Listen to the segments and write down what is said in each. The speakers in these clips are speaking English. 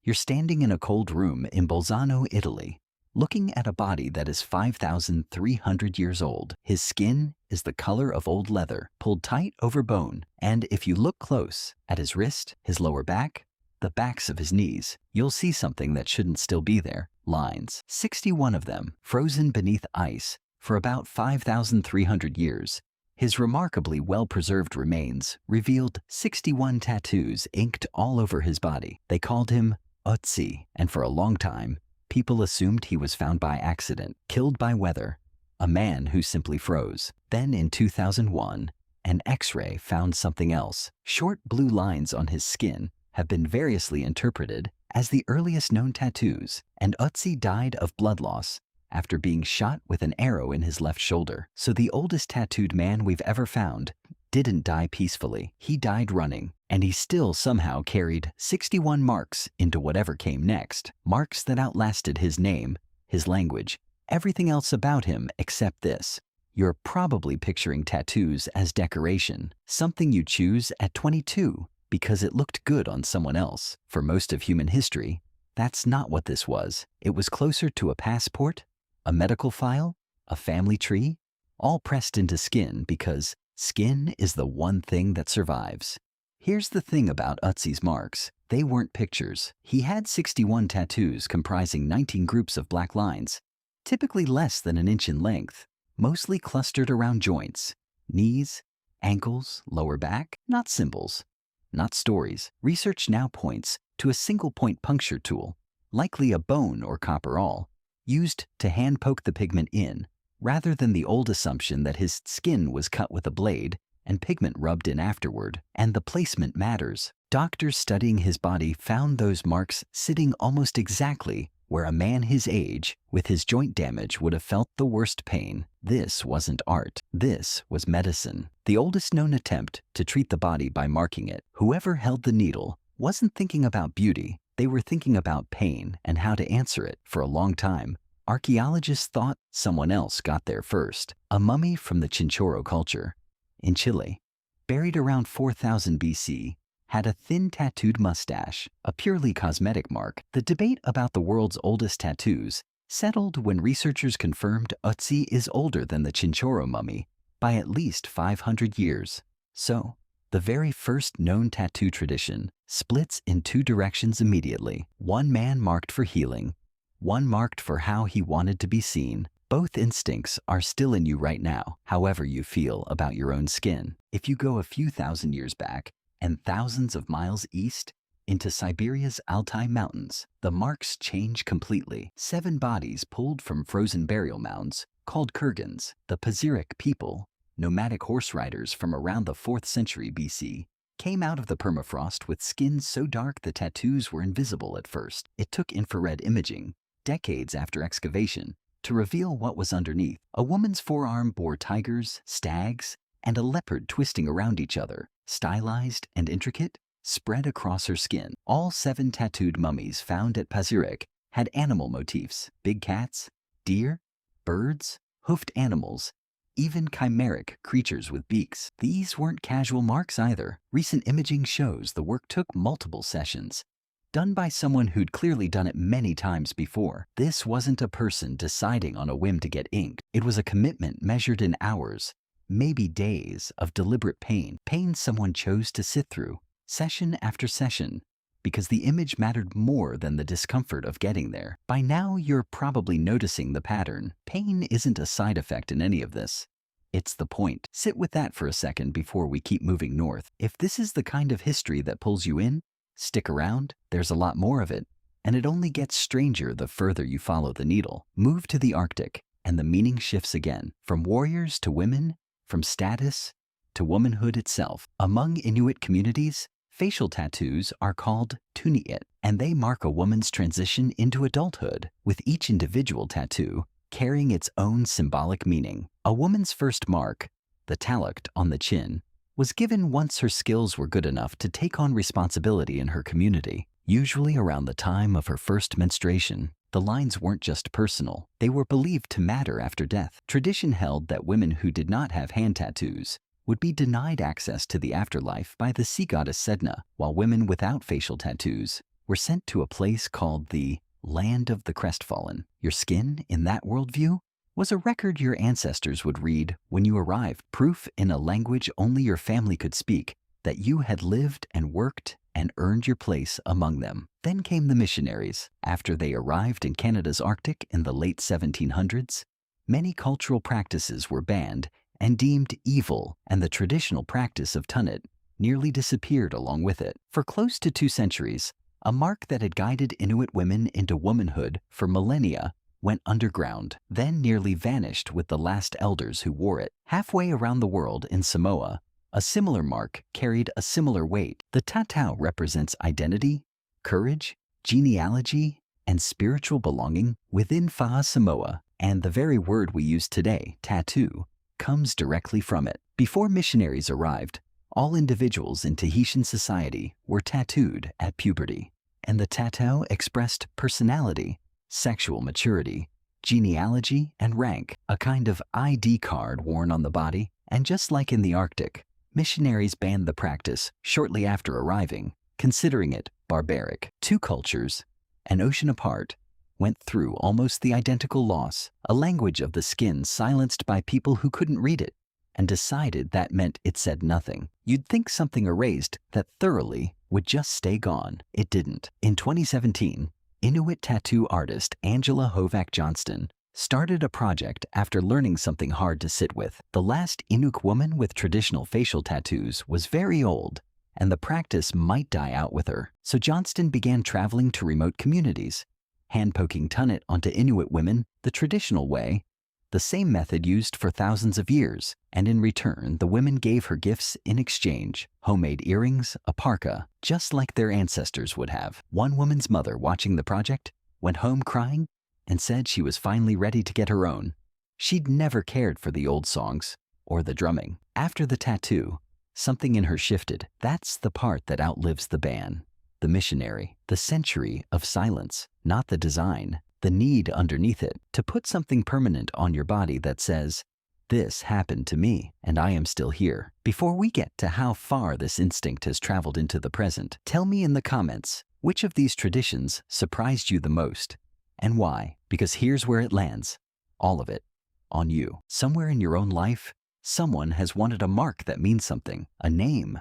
You're standing in a cold room in Bolzano, Italy, looking at a body that is 5,300 years old. His skin is the color of old leather, pulled tight over bone, and if you look close at his wrist, his lower back, the backs of his knees, you'll see something that shouldn't still be there. Lines, 61 of them, frozen beneath ice for about 5,300 years. His remarkably well-preserved remains revealed 61 tattoos inked all over his body. They called him Ötzi, and for a long time, people assumed he was found by accident, killed by weather, a man who simply froze. Then in 2001, an X-ray found something else. Short blue lines on his skin have been variously interpreted as the earliest known tattoos, and Ötzi died of blood loss after being shot with an arrow in his left shoulder. So the oldest tattooed man we've ever found didn't die peacefully. He died running, and he still somehow carried 61 marks into whatever came next. Marks that outlasted his name, his language, everything else about him except this. You're probably picturing tattoos as decoration, something you choose at 22 because it looked good on someone else. For most of human history, that's not what this was. It was closer to a passport, a medical file, a family tree, all pressed into skin because skin is the one thing that survives. Here's the thing about Ötzi's marks. They weren't pictures. He had 61 tattoos comprising 19 groups of black lines, typically less than an inch in length, mostly clustered around joints, knees, ankles, lower back, not symbols, not stories. Research now points to a single-point puncture tool, likely a bone or copper awl, used to hand-poke the pigment in, rather than the old assumption that his skin was cut with a blade and pigment rubbed in afterward. And the placement matters. Doctors studying his body found those marks sitting almost exactly where a man his age, with his joint damage, would have felt the worst pain. This wasn't art. This was medicine. The oldest known attempt to treat the body by marking it. Whoever held the needle wasn't thinking about beauty. They were thinking about pain and how to answer it. For a long time, archaeologists thought someone else got there first. A mummy from the Chinchorro culture in Chile, buried around 4000 BC, had a thin tattooed mustache, a purely cosmetic mark. The debate about the world's oldest tattoos settled when researchers confirmed Ötzi is older than the Chinchorro mummy by at least 500 years. So, the very first known tattoo tradition splits in two directions immediately. One man marked for healing, one marked for how he wanted to be seen. Both instincts are still in you right now, however you feel about your own skin. If you go a few thousand years back and thousands of miles east into Siberia's Altai Mountains, the marks change completely. 7 bodies pulled from frozen burial mounds, called kurgans. The Pazyryk people, nomadic horse riders from around the 4th century BC, came out of the permafrost with skin so dark the tattoos were invisible at first. It took infrared imaging, decades after excavation, to reveal what was underneath. A woman's forearm bore tigers, stags, and a leopard twisting around each other, stylized and intricate, spread across her skin. All 7 tattooed mummies found at Pazyryk had animal motifs: big cats, deer, birds, hoofed animals, even chimeric creatures with beaks. These weren't casual marks either. Recent imaging shows the work took multiple sessions, done by someone who'd clearly done it many times before. This wasn't a person deciding on a whim to get inked. It was a commitment measured in hours, maybe days, of deliberate pain. Pain someone chose to sit through, session after session, because the image mattered more than the discomfort of getting there. By now, you're probably noticing the pattern. Pain isn't a side effect in any of this. It's the point. Sit with that for a second before we keep moving north. If this is the kind of history that pulls you in, stick around. There's a lot more of it, and it only gets stranger the further you follow the needle. Move to the Arctic, and the meaning shifts again. From warriors to women, from status to womanhood itself. Among Inuit communities, facial tattoos are called Tunniit, and they mark a woman's transition into adulthood, with each individual tattoo carrying its own symbolic meaning. A woman's first mark, the talukt on the chin, was given once her skills were good enough to take on responsibility in her community, usually around the time of her first menstruation. The lines weren't just personal, they were believed to matter after death. Tradition held that women who did not have hand tattoos would be denied access to the afterlife by the sea goddess Sedna, while women without facial tattoos were sent to a place called the Land of the Crestfallen. Your skin, in that worldview, was a record your ancestors would read when you arrived, proof in a language only your family could speak that you had lived and worked and earned your place among them. Then came the missionaries. After they arrived in Canada's Arctic in the late 1700s, many cultural practices were banned and deemed evil, and the traditional practice of Tunniit nearly disappeared along with it. For close to 2 centuries, a mark that had guided Inuit women into womanhood for millennia went underground, then nearly vanished with the last elders who wore it. Halfway around the world in Samoa, a similar mark carried a similar weight. The Tatau represents identity, courage, genealogy, and spiritual belonging within Fa'a Samoa, and the very word we use today, tattoo, comes directly from it. Before missionaries arrived, all individuals in Tahitian society were tattooed at puberty, and the tatau expressed personality, sexual maturity, genealogy, and rank, a kind of ID card worn on the body. And just like in the Arctic, missionaries banned the practice shortly after arriving, considering it barbaric. 2 cultures, an ocean apart, went through almost the identical loss, a language of the skin silenced by people who couldn't read it, and decided that meant it said nothing. You'd think something erased that thoroughly would just stay gone. It didn't. In 2017, Inuit tattoo artist Angela Hovack Johnston started a project after learning something hard to sit with. The last Inuk woman with traditional facial tattoos was very old, and the practice might die out with her. So Johnston began traveling to remote communities, hand-poking Tunniit onto Inuit women the traditional way, the same method used for thousands of years, and in return the women gave her gifts in exchange: homemade earrings, a parka, just like their ancestors would have. One woman's mother, watching the project, went home crying and said she was finally ready to get her own. She'd never cared for the old songs or the drumming. After the tattoo, something in her shifted. That's the part that outlives the ban. The missionary, the century of silence, not the design, the need underneath it to put something permanent on your body that says, "This happened to me, and I am still here." Before we get to how far this instinct has traveled into the present, tell me in the comments which of these traditions surprised you the most and why, because here's where it lands, all of it, on you. Somewhere in your own life, someone has wanted a mark that means something, a name,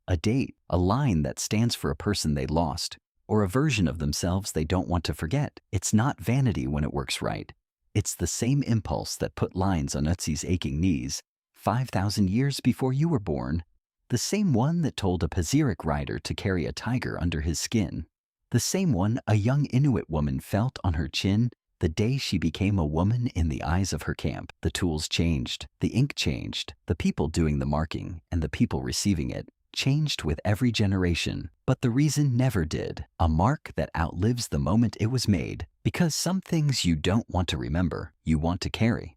a date, a line that stands for a person they lost, or a version of themselves they don't want to forget. It's not vanity when it works right. It's the same impulse that put lines on Ötzi's aching knees 5,000 years before you were born, the same one that told a Pazyryk rider to carry a tiger under his skin, the same one a young Inuit woman felt on her chin the day she became a woman in the eyes of her camp. The tools changed, the ink changed, the people doing the marking and the people receiving it changed with every generation, but the reason never did. A mark that outlives the moment it was made, because some things you don't want to remember, you want to carry.